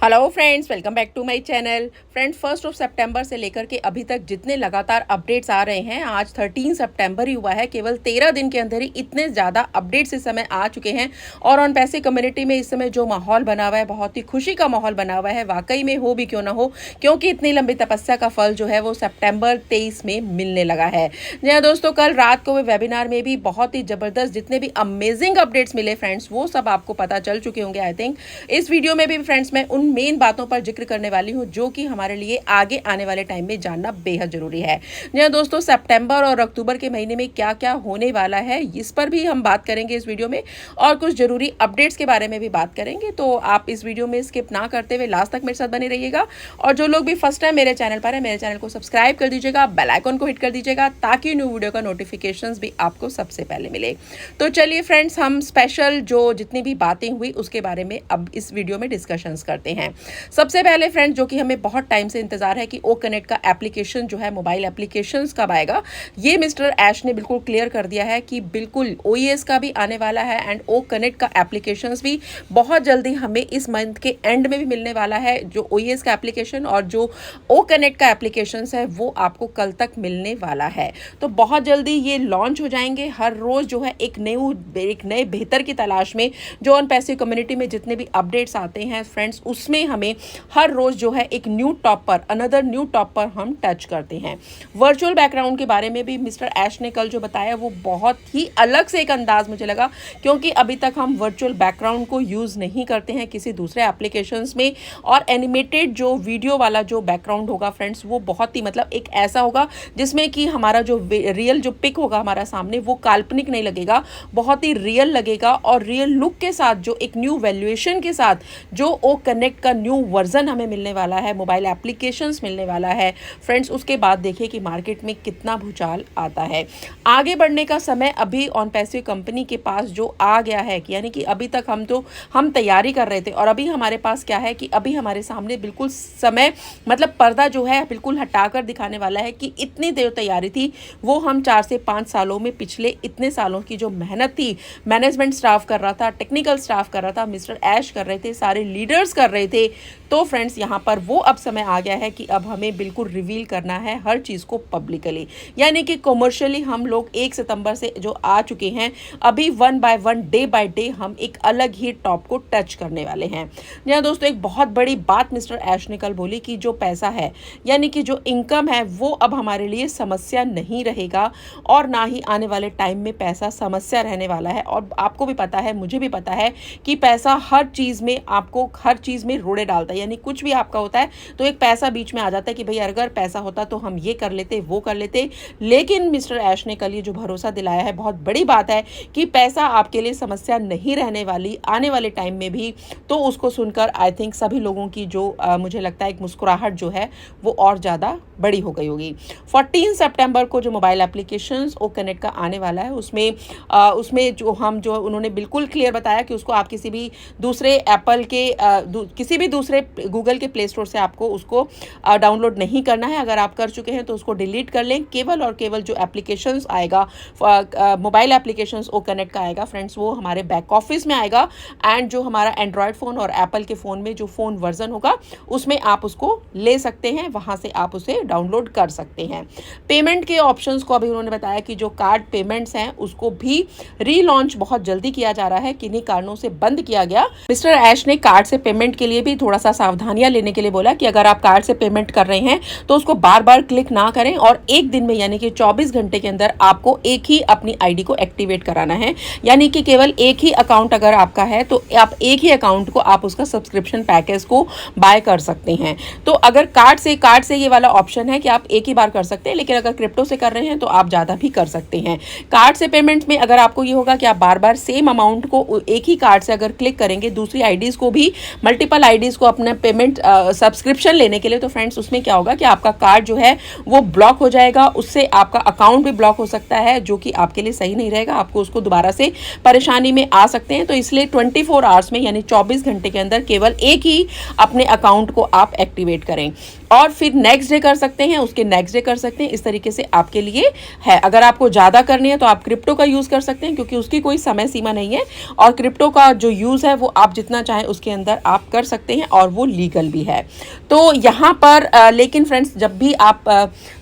Hello friends, welcome back to my channel. Friends, 1 सितंबर से लेकर के अभी तक जितने लगातार अपडेट्स आ रहे हैं, आज 13 सितंबर ही हुआ है, केवल 13 दिन के अंदर ही इतने ज़्यादा अपडेट्स इस समय आ चुके हैं। और ऑन पैसे कम्युनिटी में इस समय जो माहौल बना हुआ है, बहुत ही खुशी का माहौल बना हुआ है। वाकई में हो भी क्यों ना हो, क्योंकि इतनी लंबी तपस्या का फल जो है वो सितंबर 23 में मिलने लगा है। जी हाँ दोस्तों, कल रात को वेबिनार में भी बहुत ही ज़बरदस्त जितने भी अमेजिंग अपडेट्स मिले फ्रेंड्स, वो सब आपको पता चल चुके होंगे। आई थिंक इस वीडियो में भी फ्रेंड्स मैं उन मेन बातों पर जिक्र करने वाली हूं जो कि हमारे लिए आगे आने वाले टाइम में जानना बेहद जरूरी है। जी हाँ दोस्तों, सितंबर और अक्टूबर के महीने में क्या क्या होने वाला है, इस पर भी हम बात करेंगे इस वीडियो में, और कुछ जरूरी अपडेट्स के बारे में भी बात करेंगे। तो आप इस वीडियो में स्किप ना करते हुए लास्ट तक मेरे साथ बने रहिएगा। और जो लोग भी फर्स्ट टाइम मेरे चैनल पर है, मेरे चैनल को सब्सक्राइब कर दीजिएगा, बेल आइकन को हिट कर दीजिएगा, ताकि न्यू वीडियो का नोटिफिकेशन भी आपको सबसे पहले मिले। तो चलिए फ्रेंड्स, हम स्पेशल जो जितनी भी बातें हुई उसके बारे में अब इस वीडियो में डिस्कशंस करते हैं। सबसे पहले फ्रेंड्स, जो कि हमें बहुत टाइम से इंतजार है कि ओ कनेक्ट का एप्लीकेशन जो है, मोबाइल एप्लीकेशंस कब आएगा, ये मिस्टर ऐश ने बिल्कुल क्लियर कर दिया है कि बिल्कुल ओईएस का भी आने वाला है एंड ओ कनेक्ट का एप्लीकेशंस भी बहुत जल्दी हमें इस मंथ के एंड में भी मिलने वाला है। जो ओईएस का एप्लीकेशन और जो ओ कनेक्ट का एप्लीकेशन है वो आपको कल तक मिलने वाला है। तो बहुत जल्दी ये लॉन्च हो जाएंगे। हर रोज जो है एक नए बेहतर की तलाश में जो ऑन पैसिव कम्युनिटी में जितने भी अपडेट्स आते हैं फ्रेंड्स, उसमें हमें हर रोज जो है एक न्यू टॉप पर, अनदर न्यू टॉप पर हम टच करते हैं। वर्चुअल बैकग्राउंड के बारे में भी मिस्टर ऐश ने कल जो बताया वो बहुत ही अलग से एक अंदाज मुझे लगा, क्योंकि अभी तक हम वर्चुअल बैकग्राउंड को यूज नहीं करते हैं किसी दूसरे एप्लीकेशंस में। और एनिमेटेड जो वीडियो वाला जो बैकग्राउंड होगा फ्रेंड्स, वो बहुत ही मतलब एक ऐसा होगा जिसमें कि हमारा जो रियल जो पिक होगा हमारा सामने, वो काल्पनिक नहीं लगेगा, बहुत ही रियल लगेगा। और रियल लुक के साथ जो एक न्यू वैल्यूएशन के साथ जो ओ कनेक्ट का न्यू वर्जन हमें मिलने वाला है, मोबाइल एप्लीकेशंस मिलने वाला है फ्रेंड्स, उसके बाद देखिए कि मार्केट में कितना भूचाल आता है। आगे बढ़ने का समय अभी ऑन पैसिव कंपनी के पास जो आ गया है, यानी कि अभी तक हम तैयारी कर रहे थे और अभी हमारे पास क्या है कि अभी हमारे सामने बिल्कुल समय मतलब पर्दा जो है बिल्कुल हटाकर दिखाने वाला है कि इतनी देर तैयारी थी वो हम 4 से 5 सालों में, पिछले इतने सालों की जो मेहनत थी, मैनेजमेंट स्टाफ कर रहा था, टेक्निकल स्टाफ कर रहा था, मिस्टर ऐश कर रहे थे, सारे लीडर्स कर रहे थे। तो फ्रेंड्स, यहाँ पर वो अब समय आ गया है कि अब हमें बिल्कुल रिवील करना है हर चीज़ को पब्लिकली, यानी कि कॉमर्शियली हम लोग 1 सितंबर से जो आ चुके हैं, अभी 1 बाय 1 डे बाय डे हम एक अलग ही टॉप को टच करने वाले हैं। यहाँ दोस्तों एक बहुत बड़ी बात मिस्टर ऐश ने कल बोली कि जो पैसा है, यानी कि जो इनकम है, वो अब हमारे लिए समस्या नहीं रहेगा और ना ही आने वाले टाइम में पैसा समस्या रहने वाला है। और आपको भी पता है, मुझे भी पता है कि पैसा हर चीज़ में आपको हर चीज़ में रोड़े डालता है, यानी कुछ भी आपका होता है तो एक पैसा बीच में आ जाता है कि भाई अगर पैसा होता तो हम ये कर लेते, वो कर लेते। लेकिन मिस्टर ऐश ने कल ये जो भरोसा दिलाया है, बहुत बड़ी बात है कि पैसा आपके लिए समस्या नहीं रहने वाली आने वाले टाइम में भी। तो उसको सुनकर आई थिंक सभी लोगों की जो मुझे लगता है एक मुस्कुराहट जो है वो और ज़्यादा बड़ी हो गई होगी। 14 सितंबर को जो मोबाइल एप्लीकेशंस ओ कनेक्ट का आने वाला है, उसमें जो उन्होंने बिल्कुल क्लियर बताया कि उसको आप किसी भी दूसरे एप्पल के किसी भी दूसरे गूगल के प्ले स्टोर से आपको उसको डाउनलोड नहीं करना है। अगर आप कर चुके हैं तो उसको डिलीट कर लें। केवल और केवल जो एप्लीकेशंस आएगा, मोबाइल एप्लीकेशंस ओ कनेक्ट का आएगा फ्रेंड्स, वो हमारे बैक ऑफिस में आएगा। एंड जो हमारा एंड्रॉयड फ़ोन और एप्पल के फ़ोन में जो फ़ोन वर्जन होगा, उसमें आप उसको ले सकते हैं, वहाँ से आप उसे डाउनलोड कर सकते हैं। पेमेंट के ऑप्शंस को अभी उन्होंने बताया कि जो कार्ड पेमेंट्स हैं उसको भी रीलॉन्च बहुत जल्दी किया जा रहा है, किन्हीं कारणों से बंद किया गया। मिस्टर ऐश ने कार्ड से पेमेंट के लिए भी थोड़ा सा सावधानियां लेने के लिए बोला कि अगर आप कार्ड से पेमेंट कर रहे हैं तो उसको बार बार क्लिक ना करें और एक दिन में यानी कि 24 घंटे के अंदर आपको एक ही अपनी आईडी को एक्टिवेट कराना है। यानी कि केवल एक ही अकाउंट अगर आपका है तो आप एक ही अकाउंट को आप उसका सब्सक्रिप्शन पैकेज को बाय कर सकते हैं। तो अगर कार्ड से ये वाला ऑप्शन है कि आप एक ही बार कर सकते हैं, लेकिन अगर क्रिप्टो से कर रहे हैं तो आप ज़्यादा भी कर सकते हैं। कार्ड से पेमेंट में अगर आपको ये होगा कि आप बार बार सेम अमाउंट को एक ही कार्ड से अगर क्लिक करेंगे, दूसरी आईडीज को भी, मल्टीपल आईडीज को अपने पेमेंट सब्सक्रिप्शन लेने के लिए, तो फ्रेंड्स उसमें क्या होगा कि आपका कार्ड जो है वो ब्लॉक हो जाएगा। उससे आपका अकाउंट भी ब्लॉक हो सकता है, जो कि आपके लिए सही नहीं रहेगा। आपको उसको दोबारा से परेशानी में आ सकते हैं। तो इसलिए 24 आवर्स में यानी 24 घंटे के अंदर केवल एक ही अपने अकाउंट को आप एक्टिवेट करें और फिर नेक्स्ट डे कर सकते हैं, उसके नेक्स्ट डे कर सकते हैं। इस तरीके से आपके लिए है। अगर आपको ज़्यादा करनी है तो आप क्रिप्टो का यूज़ कर सकते हैं, क्योंकि उसकी कोई समय सीमा नहीं है और क्रिप्टो का जो यूज़ है वो आप जितना चाहें उसके अंदर आप कर सकते सकते हैं और वो लीगल भी है। तो यहाँ पर लेकिन फ्रेंड्स जब भी आप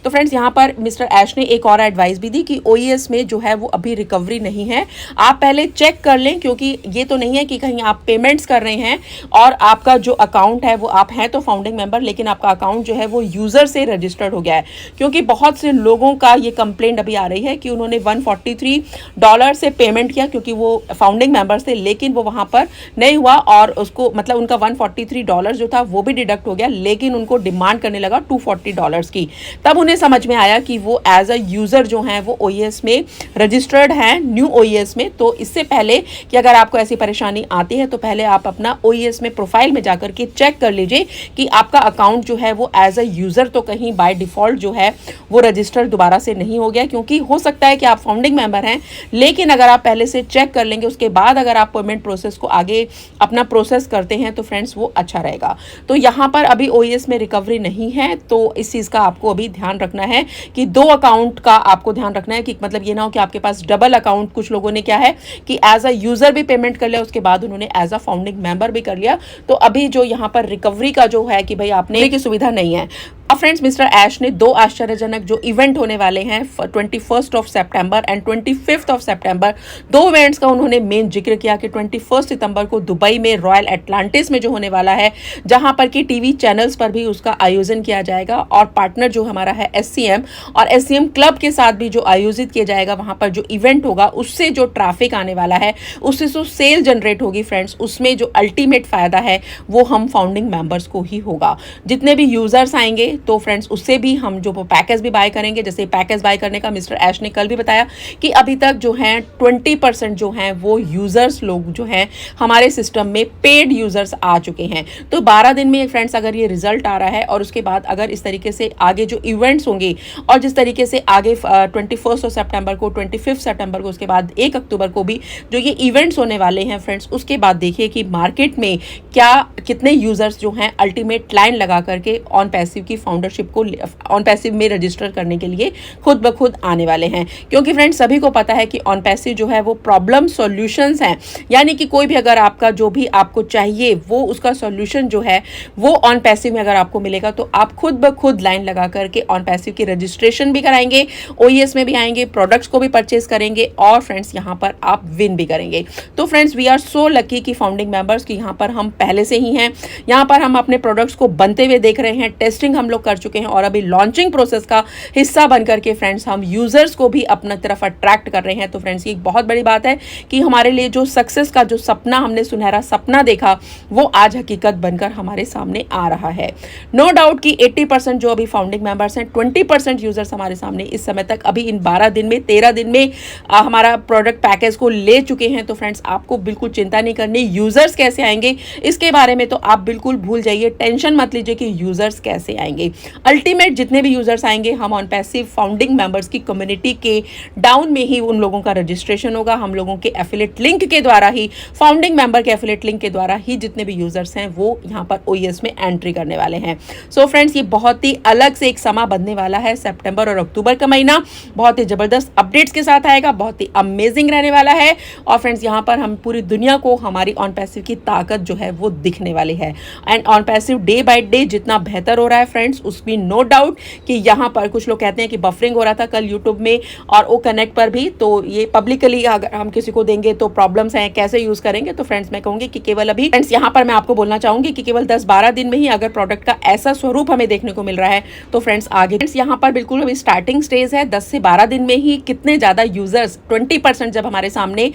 तो फ्रेंड्स यहाँ पर मिस्टर ऐश ने एक और एडवाइस भी दी कि OES में जो है वो अभी रिकवरी नहीं है, आप पहले चेक कर लें, क्योंकि ये तो नहीं है कि कहीं आप पेमेंट्स कर रहे हैं और आपका जो अकाउंट है वो आप हैं तो फाउंडिंग मेंबर, लेकिन आपका अकाउंट जो है वो यूजर से रजिस्टर्ड हो गया है। क्योंकि बहुत से लोगों का ये कंप्लेंट अभी आ रही है कि उन्होंने $143 से पेमेंट किया क्योंकि वो फाउंडिंग मेंबर्स थे, लेकिन वो वहां पर नहीं हुआ और उसको मतलब उनका $143 जो था वो भी डिडक्ट हो गया, लेकिन उनको डिमांड करने लगा $240 की। तब उन्हें समझ में आया कि वो एज अ यूजर जो है वो OES में रजिस्टर्ड है, न्यू OES में। तो इससे पहले कि अगर आपको ऐसी परेशानी आती है तो पहले आप अपना OES में प्रोफाइल में जाकर के चेक कर लीजिए कि आपका अकाउंट जो है वो एज अ यूजर तो कहीं बाय डिफॉल्ट जो है वो रजिस्टर दोबारा से नहीं हो गया। क्योंकि हो सकता है कि आप फाउंडिंग मेंबर हैं, लेकिन अगर आप पहले से चेक कर लेंगे उसके बाद अगर आप पेमेंट प्रोसेस को आगे अपना प्रोसेस करते हैं तो फ्रेंड्स वो अच्छा रहेगा। तो यहाँ पर अभी OES में रिकवरी नहीं है, तो इस चीज़ का आपको अभी ध्यान रखना है कि 2 अकाउंट का आपको ध्यान रखना है कि मतलब ये ना हो कि आपके पास डबल अकाउंट। कुछ लोगों ने क्या है कि एज अ यूजर भी पेमेंट कर लिया, उसके बाद उन्होंने एज अ फाउंडिंग मेंबर भी कर लिया। तो अभी जो यहाँ पर रिकवरी का जो है कि भाई आपने की सुविधा नहीं है। अब फ्रेंड्स मिस्टर ऐश ने 2 आश्चर्यजनक जो इवेंट होने वाले हैं 21 सितंबर एंड 25 सितंबर, 2 इवेंट्स का उन्होंने मेन जिक्र किया कि 21 सितंबर को दुबई में रॉयल एटलांटिस में जो होने वाला है, जहां पर कि टीवी चैनल्स पर भी उसका आयोजन किया जाएगा और पार्टनर जो हमारा है SCM और SCM क्लब के साथ भी जो आयोजित किया जाएगा, वहां पर जो इवेंट होगा उससे जो ट्रैफिक आने वाला है, उससे जो सेल जनरेट होगी फ्रेंड्स, उसमें जो अल्टीमेट फायदा है वो हम फाउंडिंग मेंबर्स को ही होगा। जितने भी यूजर्स आएंगे तो फ्रेंड्स उससे भी हम जो पैकेज भी बाय करेंगे, जैसे पैकेज बाय करने का मिस्टर ऐश ने कल भी बताया कि अभी तक जो है 20% जो हैं वो यूजर्स लोग जो हैं हमारे सिस्टम में पेड यूजर्स आ चुके हैं। तो 12 दिन में फ्रेंड्स अगर ये रिजल्ट आ रहा है और उसके बाद अगर इस तरीके से आगे जो इवेंट्स होंगे और जिस तरीके से आगे 21 सितंबर को, 25 सितंबर को, उसके बाद 1 अक्टूबर को भी जो ये इवेंट्स होने वाले हैं फ्रेंड्स, उसके बाद देखिए कि मार्केट में क्या कितने यूजर्स जो हैं अल्टीमेट लाइन लगा करके ऑन पैसिव की फाउंडरशिप को ऑन पैसिव में रजिस्टर करने के लिए खुद ब खुद आने वाले हैं। क्योंकि फ्रेंड्स सभी को पता है कि ऑन पैसिव जो है वो प्रॉब्लम सॉल्यूशंस हैं, यानी कि कोई भी अगर आपका जो भी आपको चाहिए वो उसका सॉल्यूशन जो है वो ऑन पैसिव में अगर आपको मिलेगा तो आप खुद ब खुद लाइन लगा करके ऑन पैसिव की रजिस्ट्रेशन भी कराएंगे, OES में भी आएंगे, प्रोडक्ट्स को भी परचेज करेंगे और फ्रेंड्स यहाँ पर आप विन भी करेंगे। तो friends we are so lucky कि फाउंडिंग मेंबर्स की यहाँ पर हम पहले से ही हैं, यहाँ पर हम अपने प्रोडक्ट्स को बनते हुए देख रहे हैं, टेस्टिंग हम लोग कर चुके हैं और अभी लॉन्चिंग प्रोसेस का हिस्सा बन करके फ्रेंड्स हम यूजर्स को भी अपना तरफ अट्रैक्ट कर रहे हैं। तो फ्रेंड्स ये एक बहुत बड़ी बात है कि हमारे लिए जो सक्सेस का जो सपना हमने सुनहरा सपना देखा वो आज हकीकत बनकर हमारे सामने आ रहा है। नो डाउट कि 80% जो अभी फाउंडिंग मेंबर्स हैं, 20% यूजर्स हमारे सामने इस समय तक अभी इन 12 दिन में 13 दिन में हमारा प्रोडक्ट पैकेज को ले चुके हैं। तो फ्रेंड्स आपको बिल्कुल चिंता नहीं करनी, यूजर्स कैसे आएंगे इसके बारे में तो आप बिल्कुल भूल जाइए, टेंशन मत लीजिए कि यूजर्स कैसे आएंगे। अल्टीमेट जितने भी यूजर्स आएंगे हम ऑन पैसिव फाउंडिंग मेंबर्स की कम्युनिटी के डाउन में ही उन लोगों का रजिस्ट्रेशन होगा। हम लोगों के एफिलिएट लिंक के द्वारा ही, फाउंडिंग मेंबर के एफिलिएट लिंक के द्वारा ही जितने भी यूजर्स हैं वो यहाँ पर OES में एंट्री करने वाले हैं। सो फ्रेंड्स ये बहुत ही अलग से एक समा बनने वाला है। सितंबर और अक्टूबर का महीना बहुत ही जबरदस्त अपडेट्स के साथ आएगा, बहुत ही अमेजिंग रहने वाला है और फ्रेंड्स यहाँ पर हम पूरी दुनिया को हमारी ऑन पैसिव की ताकत जो है वो दिखने वाली है। And on passive day by day जितना बेहतर हो रहा है फ्रेंड्स, उसमें नो डाउट कि यहाँ पर कुछ लोग कहते हैं कि बफरिंग हो रहा था कल यूट्यूब में और ओ कनेक्ट पर भी, तो ये पब्लिकली अगर हम किसी को देंगे तो प्रॉब्लम्स हैं, कैसे यूज करेंगे। तो फ्रेंड्स मैं कहूंगी कि केवल अभी फ्रेंड्स यहाँ पर मैं आपको बोलना चाहूंगी कि केवल 10-12 दिन में ही अगर प्रोडक्ट का ऐसा स्वरूप हमें देखने को मिल रहा है तो फ्रेंड्स आगे फ्रेंड्स यहाँ पर बिल्कुल अभी स्टार्टिंग स्टेज है। 10 से 12 दिन में ही कितने ज्यादा यूजर्स, 20% जब हमारे सामने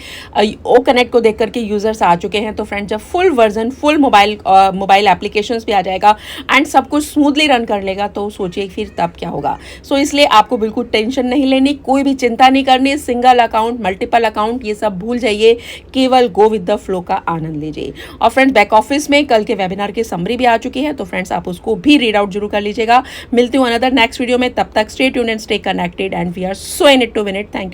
ओ कनेक्ट को देख करके यूजर्स आ चुके हैं तो फ्रेंड्स जब full version, full mobile applications भी आ जाएगा एंड सब कुछ स्मूथली रन कर लेगा तो सोचिए फिर तब क्या होगा। सो इसलिए आपको बिल्कुल टेंशन नहीं लेनी, कोई भी चिंता नहीं करनी, सिंगल अकाउंट, मल्टीपल अकाउंट ये सब भूल जाइए, केवल गो विद द फ्लो का आनंद लीजिए। और फ्रेंड्स बैक ऑफिस में कल के वेबिनार की समरी भी आ चुकी है तो फ्रेंड्स आप उसको भी रीड आउट जरूर कर लीजिएगा। मिलती हूँ अनदर नेक्स्ट वीडियो में, तब तक stay tuned and stay connected and we are so in it to win it. Thank you.